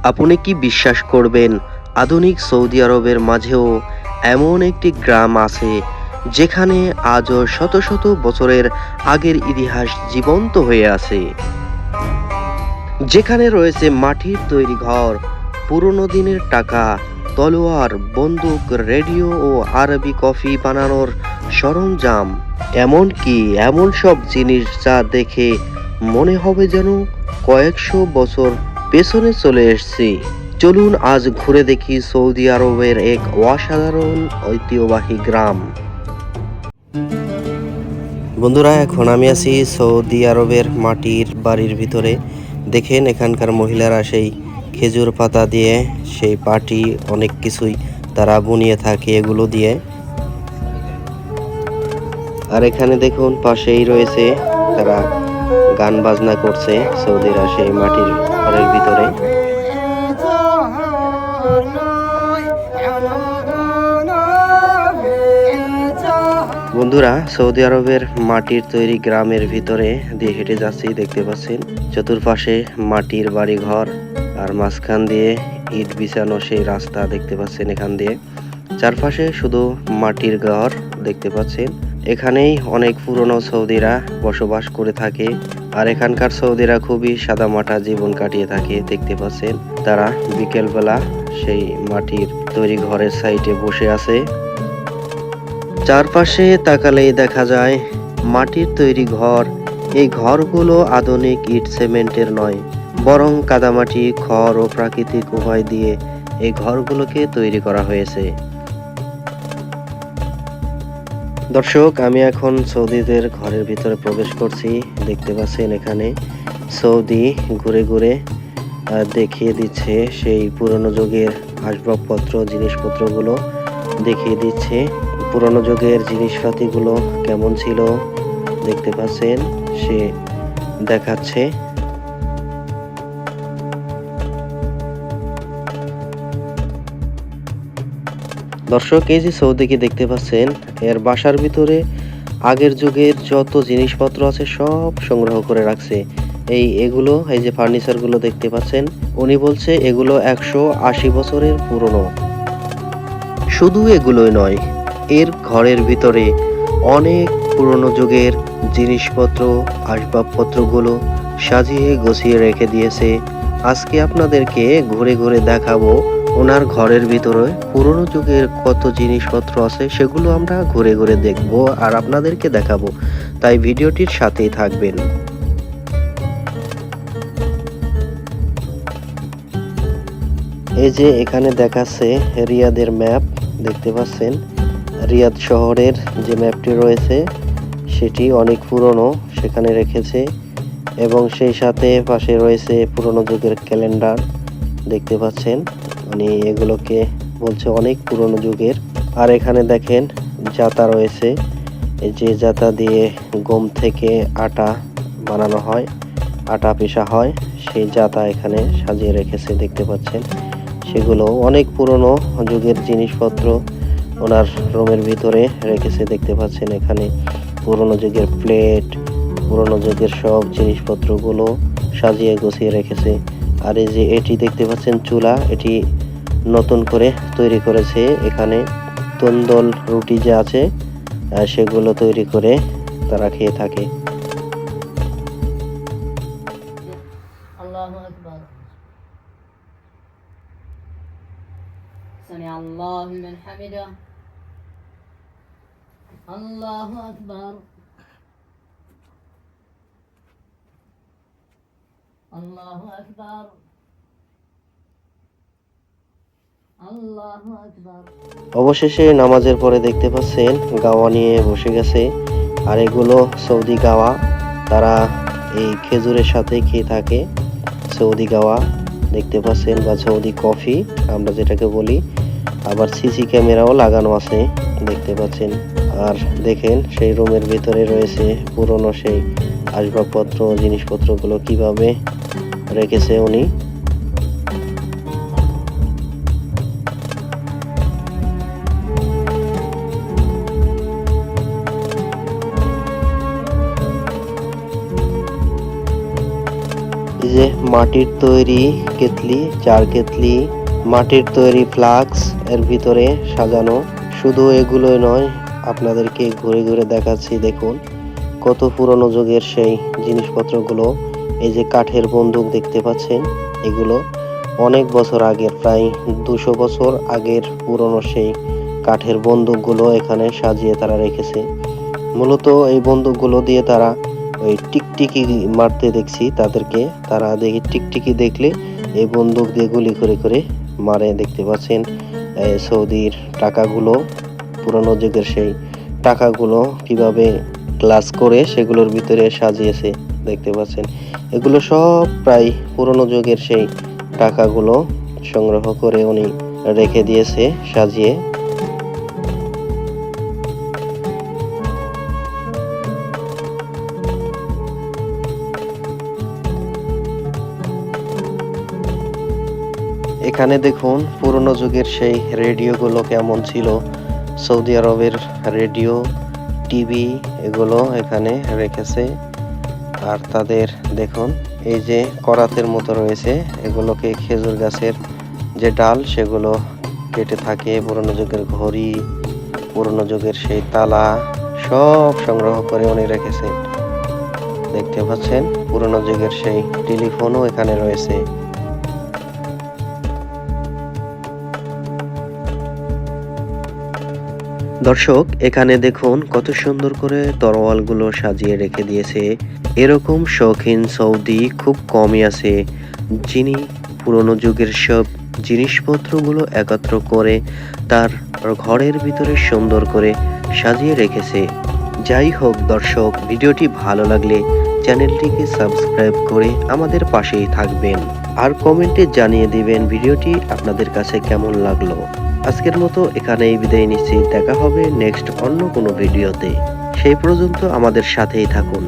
আপনি কি বিশ্বাস করবেন, আধুনিক সৌদি আরবের মাঝেও এমন একটি গ্রাম আছে যেখানে আজও শত শত বছরের আগের ইতিহাস জীবন্ত হয়ে আছে। যেখানে রয়েছে মাটির তৈরি ঘর, পুরনো দিনের টাকা, তলোয়ার, বন্দুক, রেডিও ও আরবি কফি বানানোর সরঞ্জাম, এমনকি এমন সব জিনিস যা দেখে মনে হবে যেন কয়েকশো বছর পেছনে চলে এসেছি। চলুন আজ ঘুরে দেখি সৌদি আরবের এক অসাধারণ ঐতিহ্যবাহী গ্রাম। বন্ধুরা, এখন আমি আছি সৌদি আরবের মাটির বাড়ির ভিতরে। দেখেন এখানকার মহিলারা সেই খেজুর পাতা দিয়ে সেই পাটি অনেক কিছুই তারা বুনিয়ে থাকে এগুলো দিয়ে। আর এখানে দেখুন পাশেই রয়েছে তারা গান বাজনা করছে সৌদিরা সেই মাটির ঘরের ভিতরে। বন্ধুরা, সৌদি আরবের মাটির তৈরি গ্রামের ভিতরে দিয়ে হেঁটে যাচ্ছি, দেখতে পাচ্ছেন চতুর্পাশে মাটির বাড়ি ঘর আর মাঝখান দিয়ে ইট বিছানো সেই রাস্তা দেখতে পাচ্ছেন। এখান দিয়ে চারপাশে শুধু মাটির ঘর দেখতে পাচ্ছেন। এখানেই অনেক পুরনো সৌদিরা বসবাস করে থাকে আর এখানকার সৌদিরা খুবই সাদামাটা জীবন কাটিয়ে থাকে। দেখতে পাচ্ছেন তারা বিকেলবেলা সেই মাটির তৈরি ঘরের সাইডে বসে আছে। চারপাশে তাকালেই দেখা যায় মাটির তৈরি ঘর। এই ঘরগুলো আধুনিক ইট সিমেন্টের নয়, বরং কাদামাটি, খড় ও প্রাকৃতিক উপায় দিয়ে এই ঘরগুলোকে তৈরি করা হয়েছে। দর্শক, আমি এখন সৌদিদের ঘরের ভিতরে প্রবেশ করছি। দেখতে পাচ্ছেন এখানে সৌদি ঘুরে ঘুরে দেখিয়ে দিচ্ছে সেই পুরনো যুগের আসবাবপত্র, জিনিসপত্রগুলো দেখিয়ে দিচ্ছে। পুরনো যুগের জিনিসপাতিগুলো কেমন ছিল দেখতে পাচ্ছেন, সে দেখাচ্ছে। দর্শক, এই যে সৌদিকে দেখতে পাচ্ছেন, এর বাসার ভিতরে আগের যুগের যত জিনিসপত্র আছে সব সংগ্রহ করে রাখছে। এগুলো এই যে ফার্নিচারগুলো দেখতে পাচ্ছেন, উনি বলছে এগুলো 180 বছরের পুরনো। শুধু এগুলোই নয়, এর ঘরের ভিতরে অনেক পুরনো যুগের জিনিসপত্র, আসবাবপত্রগুলো সাজিয়ে গুছিয়ে রেখে দিয়েছে। আজকে আপনাদেরকে ঘুরে ঘুরে দেখাবো ওনার ঘরের ভিতরে পুরনো যুগের কত জিনিসপত্র আছে, সেগুলো আমরা ঘুরে ঘুরে দেখব আর আপনাদেরকে দেখাবো। তাই ভিডিওটির সাথেই থাকবেন। এই যে এখানে দেখাচ্ছে রিয়াদের ম্যাপ, দেখতে পাচ্ছেন রিয়াদ শহরের যে ম্যাপটি রয়েছে সেটি অনেক পুরনো, সেখানে রেখেছে এবং সেই সাথে পাশে রয়েছে পুরনো যুগের ক্যালেন্ডার দেখতে পাচ্ছেন। মানে এগুলোকে বলছে অনেক পুরনো যুগের। আর এখানে দেখেন জাতা রয়েছে, এই যে জাতা দিয়ে গম থেকে আটা বানানো হয়, আটা পেশা হয়, সেই জাতা এখানে সাজিয়ে রেখেছে দেখতে পাচ্ছেন। সেগুলো অনেক পুরনো যুগের জিনিসপত্র ওনার রুমের ভিতরে রেখেছে দেখতে পাচ্ছেন। এখানে পুরনো যুগের প্লেট, পুরনো যুগের সব জিনিসপত্রগুলো সাজিয়ে গুছিয়ে রেখেছে। আর এই যে এটি দেখতে পাচ্ছেন চুলা, এটি নতুন করে তৈরি করেছে। এখানে তন্দুর রুটি যে আছে সেগুলো তৈরি করে তারা খেয়ে থাকে। আল্লাহু আকবার, সামি আল্লাহু লিমান হামিদা, আল্লাহু আকবার, আল্লাহু আকবার, আল্লাহু আকবার। অবশেষে নামাজের পরে দেখতে পাচ্ছেন গাওয়া নিয়ে বসে গেছে। আর এগুলো সৌদি গাওয়া, তারা এই খেজুরের সাথে খেয়ে থাকে। সৌদি গাওয়া দেখতে পাচ্ছেন, বা সৌদি কফি আমরা যেটাকে বলি। আবার সিসি ক্যামেরাও লাগানো আছে দেখতে পাচ্ছেন। আর দেখেন সেই রুমের ভিতরে রয়েছে পুরনো সেই আসবাবপত্র, জিনিসপত্রগুলো কিভাবে রেখেছে উনি। এই যে মাটির তৈরি কেতলি, চার কেতলি, মাটির তৈরি ফ্লাক্স এর ভিতরে সাজানো। শুধু এগুলোই নয়, আপনাদেরকে ঘুরে ঘুরে দেখাচ্ছি। দেখুন কত পুরনো যুগের সেই জিনিসপত্রগুলো। এই যে কাঠের বন্দুক দেখতে পাচ্ছেন, এগুলো অনেক বছর আগের, প্রায় 200 বছর আগের পুরনো সেই কাঠের বন্দুকগুলো এখানে সাজিয়ে তারা রেখেছে। মূলত এই বন্দুকগুলো দিয়ে তারা ওই টিকটিকি মারতে দেখছি তাদেরকে। তারা দেখি টিকটিকি দেখলে এই বন্দুক দিয়ে গুলি করে করে মারে। দেখতে পাচ্ছেন সৌদির টাকাগুলো, পুরনো যুগের সেই টাকাগুলো কিভাবে গ্লাস করে সেগুলোর ভিতরে সাজিয়েছে দেখতে পাচ্ছেন। এগুলো সব প্রায় পুরনো যুগের সেই টাকাগুলো সংগ্রহ করে উনি রেখে দিয়েছে সাজিয়ে। এখানে দেখুন পুরনো যুগের সেই রেডিওগুলো কেমন ছিল। সৌদি আরবের রেডিও, টিভি এগুলো এখানে রেখেছে। আর তাদের দেখুন এই যে করাতের মতো রয়েছে, এগুলোকে খেজুর গাছের যে ডাল সেগুলো কেটে থাকে। পুরনো যুগের ঘড়ি, পুরনো যুগের সেই তালা সব সংগ্রহ করে উনি রেখেছেন। দেখতে পাচ্ছেন পুরনো যুগের সেই টেলিফোনও এখানে রয়েছে। দর্শক এখানে দেখুন কত সুন্দর করে তরোয়ালগুলো সাজিয়ে রেখে দিয়েছে। এরকম শৌখিন সৌদি খুব কমই আছে যিনি পুরনো যুগের সব জিনিসপত্রগুলো একত্র করে তার ঘরের ভিতরে সুন্দর করে সাজিয়ে রেখেছে। যাই হোক দর্শক, ভিডিওটি ভালো লাগলে চ্যানেলটিকে সাবস্ক্রাইব করে আমাদের পাশেই থাকবেন আর কমেন্টে জানিয়ে দিবেন ভিডিওটি আপনাদের কাছে কেমন লাগলো। আজকের মতো এখানেই বিদায় নিচ্ছি। দেখা হবে নেক্সট অন্য কোনো ভিডিওতে। সেই পর্যন্ত আমাদের সাথেই থাকুন।